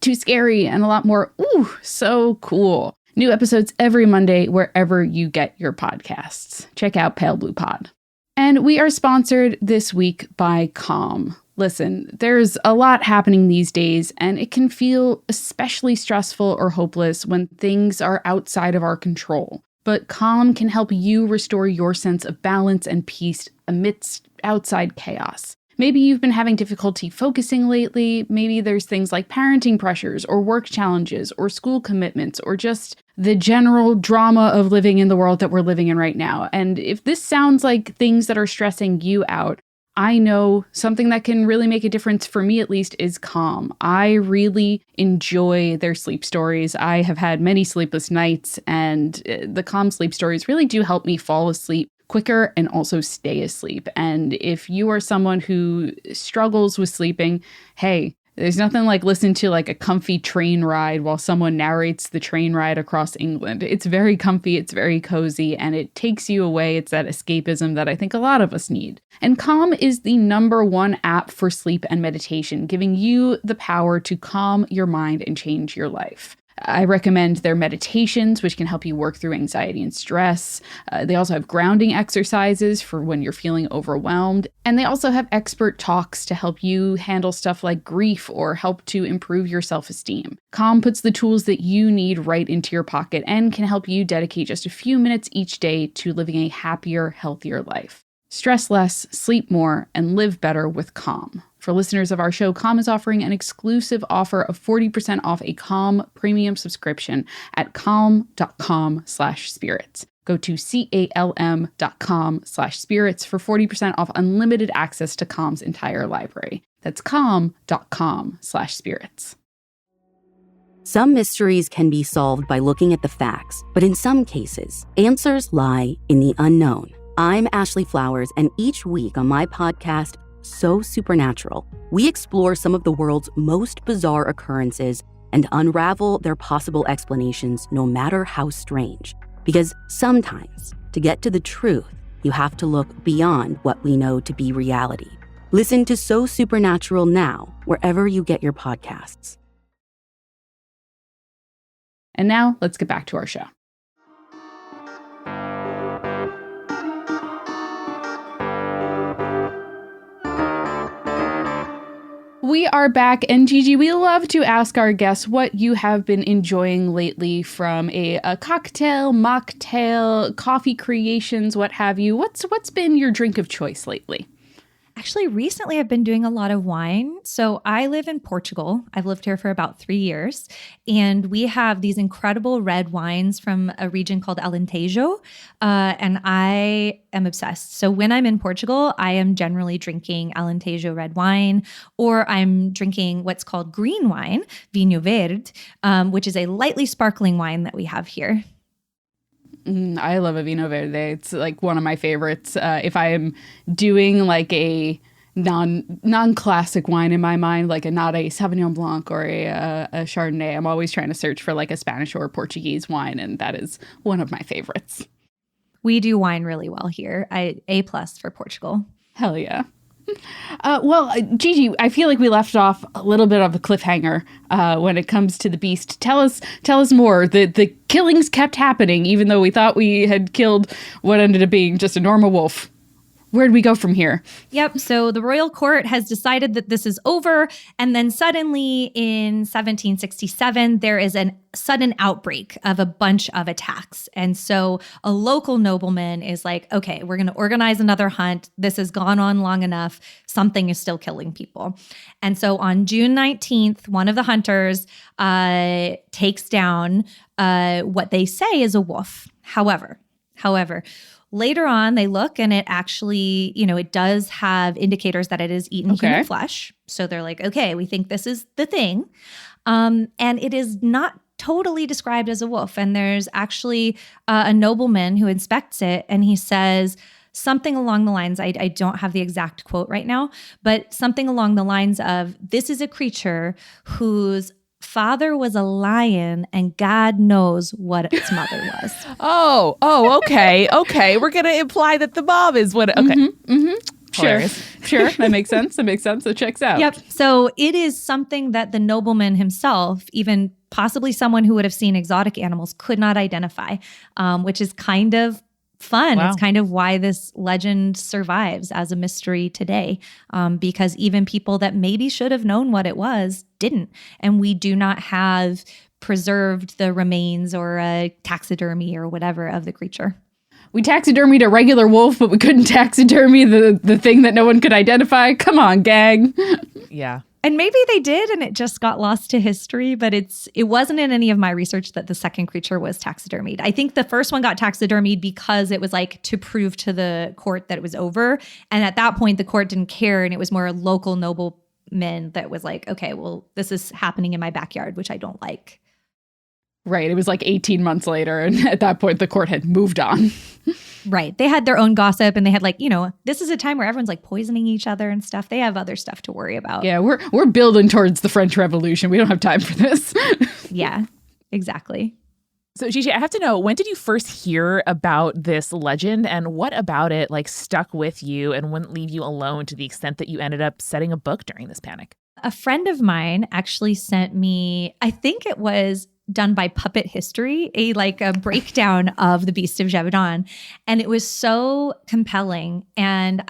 [SPEAKER 2] too scary, and a lot more, ooh, so cool. New episodes every Monday wherever you get your podcasts. Check out Pale Blue Pod. And we are sponsored this week by Calm. Listen, there's a lot happening these days, and it can feel especially stressful or hopeless when things are outside of our control. But Calm can help you restore your sense of balance and peace amidst outside chaos. Maybe you've been having difficulty focusing lately. Maybe there's things like parenting pressures or work challenges or school commitments or just the general drama of living in the world that we're living in right now. And if this sounds like things that are stressing you out, I know something that can really make a difference for me, at least, is Calm. I really enjoy their sleep stories. I have had many sleepless nights, and the Calm sleep stories really do help me fall asleep quicker and also stay asleep. And if you are someone who struggles with sleeping, hey, there's nothing like listening to like a comfy train ride while someone narrates the train ride across England. It's very comfy, it's very cozy, and it takes you away. It's that escapism that I think a lot of us need. And Calm is the #1 app for sleep and meditation, giving you the power to calm your mind and change your life. I recommend their meditations, which can help you work through anxiety and stress. They also have grounding exercises for when you're feeling overwhelmed. And they also have expert talks to help you handle stuff like grief or help to improve your self-esteem. Calm puts the tools that you need right into your pocket and can help you dedicate just a few minutes each day to living a happier, healthier life. Stress less, sleep more, and live better with Calm. For listeners of our show, Calm is offering an exclusive offer of 40% off a Calm premium subscription at calm.com/spirits. Go to calm.com/spirits for 40% off unlimited access to Calm's entire library. That's calm.com/spirits.
[SPEAKER 4] Some mysteries can be solved by looking at the facts, but in some cases, answers lie in the unknown. I'm Ashley Flowers, and each week on my podcast, So Supernatural, we explore some of the world's most bizarre occurrences and unravel their possible explanations, no matter how strange. Because sometimes, to get to the truth, you have to look beyond what we know to be reality. Listen to So Supernatural now, wherever you get your podcasts.
[SPEAKER 2] And now, let's get back to our show. We are back, and Gigi, we love to ask our guests what you have been enjoying lately from a cocktail, mocktail, coffee creations, what have you. What's been your drink of choice lately?
[SPEAKER 3] Actually, recently I've been doing a lot of wine. So I live in Portugal. I've lived here for about 3 years. And we have these incredible red wines from a region called Alentejo. And I am obsessed. So when I'm in Portugal, I am generally drinking Alentejo red wine, or I'm drinking what's called green wine, Vinho Verde, which is a lightly sparkling wine that we have here.
[SPEAKER 2] I love a Vinho Verde. It's like one of my favorites. If I am doing like a non-classic wine in my mind, like not a Sauvignon Blanc or a Chardonnay, I'm always trying to search for like a Spanish or Portuguese wine, and that is one of my favorites.
[SPEAKER 3] We do wine really well here. A+ for Portugal.
[SPEAKER 2] Hell yeah. Well, Gigi, I feel like we left off a little bit of a cliffhanger when it comes to the beast. Tell us more. The killings kept happening, even though we thought we had killed what ended up being just a normal wolf. Where'd we go from here?
[SPEAKER 3] Yep. So the royal court has decided that this is over. And then suddenly in 1767, there is a sudden outbreak of a bunch of attacks. And so a local nobleman is like, okay, we're going to organize another hunt. This has gone on long enough. Something is still killing people. And so on June 19th, one of the hunters takes down what they say is a wolf. However, later on, they look and it actually, it does have indicators that it is eaten human flesh. So they're like, okay, we think this is the thing. And it is not totally described as a wolf. And there's actually a nobleman who inspects it and he says something along the lines, I don't have the exact quote right now, but something along the lines of, this is a creature whose father was a lion and God knows what its mother was.
[SPEAKER 1] Okay. We're going to imply that the mom is what. Okay.
[SPEAKER 2] Sure. That makes sense. It checks out.
[SPEAKER 3] Yep. So it is something that the nobleman himself, even possibly someone who would have seen exotic animals, could not identify, which is kind of fun. Wow. It's kind of why this legend survives as a mystery today, because even people that maybe should have known what it was didn't. And we do not have preserved the remains or a taxidermy or whatever of the creature.
[SPEAKER 2] We taxidermied a regular wolf, but we couldn't taxidermy the thing that no one could identify. Come on, gang.
[SPEAKER 1] Yeah.
[SPEAKER 3] And maybe they did and it just got lost to history, but it wasn't in any of my research that the second creature was taxidermied. I think the first one got taxidermied because it was like to prove to the court that it was over. And at that point, the court didn't care. And it was more local noblemen that was like, okay, well, this is happening in my backyard, which I don't like.
[SPEAKER 2] Right. It was like 18 months later. And at that point, the court had moved on.
[SPEAKER 3] Right. They had their own gossip and they had like, this is a time where everyone's like poisoning each other and stuff. They have other stuff to worry about.
[SPEAKER 2] Yeah, we're building towards the French Revolution. We don't have time for this.
[SPEAKER 3] Yeah, exactly.
[SPEAKER 1] So Gigi, I have to know, when did you first hear about this legend and what about it like stuck with you and wouldn't leave you alone to the extent that you ended up setting a book during this panic?
[SPEAKER 3] A friend of mine actually sent me, I think it was done by Puppet History, a breakdown of the Beast of Gévaudan. And it was so compelling. And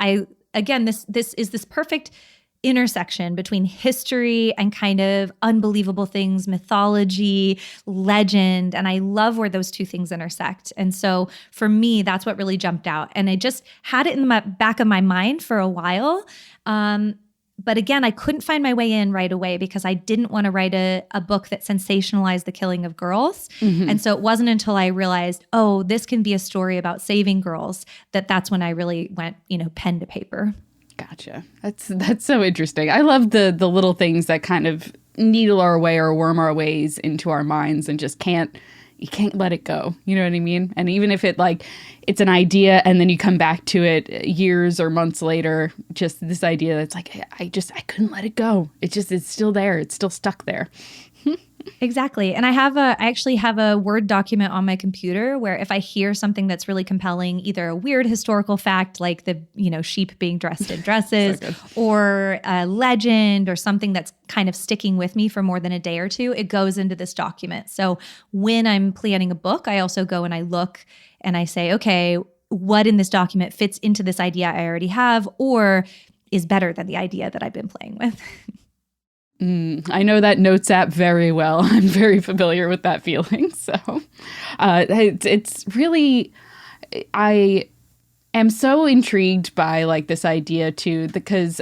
[SPEAKER 3] this is this perfect intersection between history and kind of unbelievable things, mythology, legend. And I love where those two things intersect. And so for me, that's what really jumped out. And I just had it in the back of my mind for a while. But again, I couldn't find my way in right away because I didn't want to write a book that sensationalized the killing of girls. Mm-hmm. And so it wasn't until I realized, oh, this can be a story about saving girls, that's when I really went, pen to paper.
[SPEAKER 2] Gotcha. That's so interesting. I love the little things that kind of needle our way or worm our ways into our minds and just you can't let it go. You know what I mean? And even if it's an idea and then you come back to it years or months later, just this idea that's like, I couldn't let it go. It's still there. It's still stuck there.
[SPEAKER 3] Exactly. And I actually have a Word document on my computer where if I hear something that's really compelling, either a weird historical fact like the, sheep being dressed in dresses
[SPEAKER 2] so
[SPEAKER 3] or a legend or something that's kind of sticking with me for more than a day or two, it goes into this document. So when I'm planning a book, I also go and I look and I say, okay, what in this document fits into this idea I already have or is better than the idea that I've been playing with.
[SPEAKER 2] I know that notes app very well. I'm very familiar with that feeling. So it's really, I am so intrigued by this idea too, because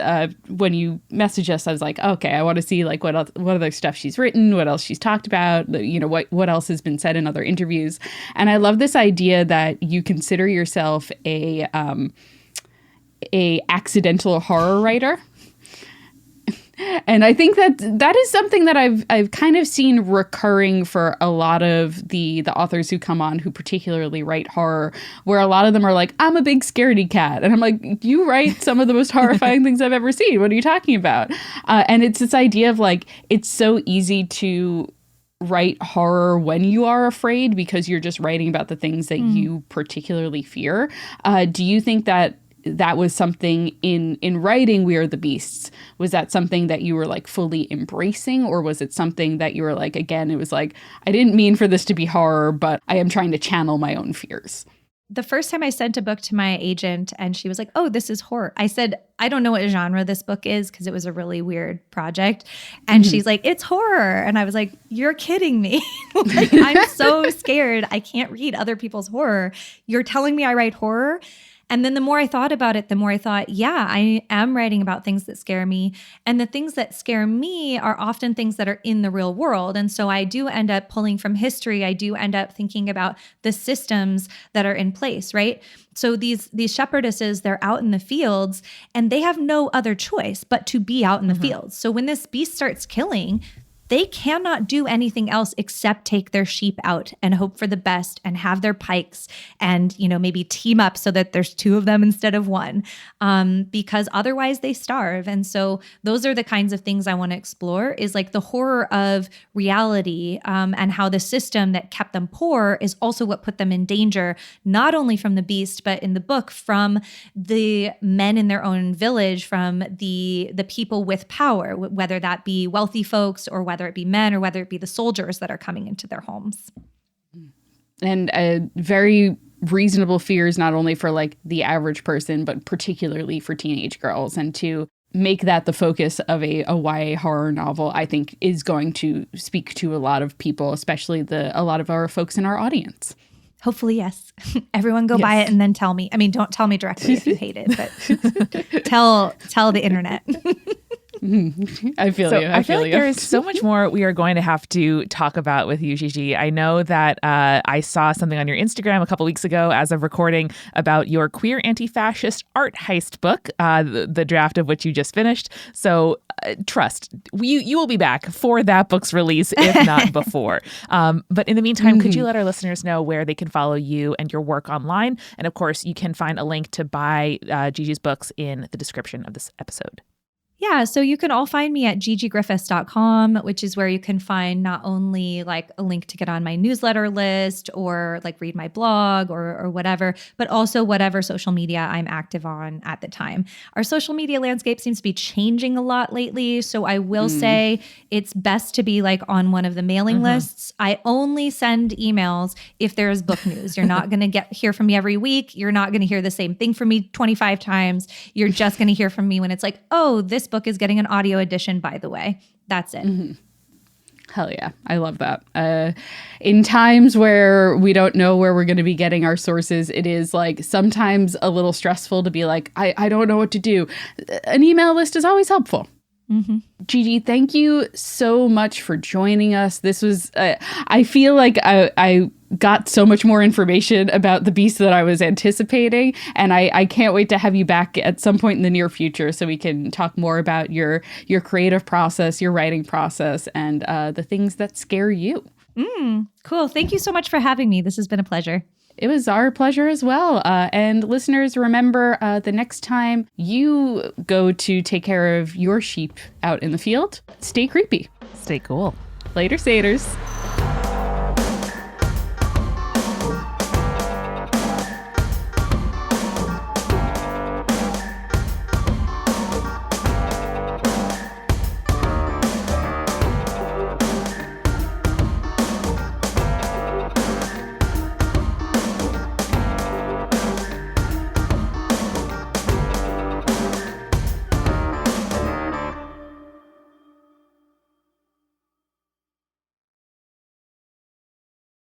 [SPEAKER 2] when you message us, I was like, okay, I want to see what other stuff she's written, what else she's talked about, what else has been said in other interviews. And I love this idea that you consider yourself a accidental horror writer. And I think that is something that I've kind of seen recurring for a lot of the authors who come on who particularly write horror, where a lot of them are like, I'm a big scaredy cat. And I'm like, you write some of the most horrifying things I've ever seen. What are you talking about? And it's this idea of it's so easy to write horror when you are afraid because you're just writing about the things that you particularly fear. Do you think that was something in writing We Are the Beasts? Was that something that you were fully embracing, or was it something that you were again, it was I didn't mean for this to be horror, but I am trying to channel my own fears?
[SPEAKER 3] The first time I sent a book to my agent and she was like, oh, this is horror. I said, I don't know what genre this book is because it was a really weird project. And she's like, it's horror. And I was like, you're kidding me. I'm so scared. I can't read other people's horror. You're telling me I write horror? And then the more I thought about it, the more I thought, yeah, I am writing about things that scare me. And the things that scare me are often things that are in the real world. And so I do end up pulling from history. I do end up thinking about the systems that are in place, right? So these shepherdesses, they're out in the fields and they have no other choice but to be out in the fields. So when this beast starts killing, they cannot do anything else except take their sheep out and hope for the best and have their pikes and, maybe team up so that there's two of them instead of one, because otherwise they starve. And so those are the kinds of things I want to explore is the horror of reality and how the system that kept them poor is also what put them in danger, not only from the beast, but in the book from the men in their own village, from the people with power, whether that be wealthy folks or whether it be men or whether it be the soldiers that are coming into their homes.
[SPEAKER 2] And very reasonable fears, not only for the average person, but particularly for teenage girls. And to make that the focus of a YA horror novel, I think is going to speak to a lot of people, especially a lot of our folks in our audience.
[SPEAKER 3] Hopefully, yes. Everyone go buy it and then tell me. I mean, don't tell me directly if you hate it, but tell the internet.
[SPEAKER 2] I feel you.
[SPEAKER 1] I feel like there is so much more we are going to have to talk about with you, Gigi. I know that I saw something on your Instagram a couple weeks ago as of recording about your queer anti-fascist art heist book, the draft of which you just finished. So trust, you will be back for that book's release, if not before. But in the meantime, could you let our listeners know where they can follow you and your work online? And of course, you can find a link to buy Gigi's books in the description of this episode.
[SPEAKER 3] Yeah, so you can all find me at gigigriffis.com, which is where you can find not only like a link to get on my newsletter list or like read my blog or whatever, but also whatever social media I'm active on at the time. Our social media landscape seems to be changing a lot lately, so I will say it's best to be like on one of the mailing lists. I only send emails if there's book news. You're not going to hear from me every week. You're not going to hear the same thing from me 25 times. You're just going to hear from me when it's like, oh, this book is getting an audio edition, by the way. That's it.
[SPEAKER 2] Hell yeah. I love that. In times where we don't know where we're going to be getting our sources, it is like sometimes a little stressful to be like, I don't know what to do. An email list is always helpful. Gigi, thank you so much for joining us. This was, I feel like I got so much more information about the Beast that I was anticipating. And I can't wait to have you back at some point in the near future so we can talk more about your creative process, your writing process, and the things that scare you.
[SPEAKER 3] Cool. Thank you so much for having me. This has been a pleasure.
[SPEAKER 2] It was our pleasure as well. And listeners, remember the next time you go to take care of your sheep out in the field, stay creepy.
[SPEAKER 1] Stay cool.
[SPEAKER 2] Later, Saters.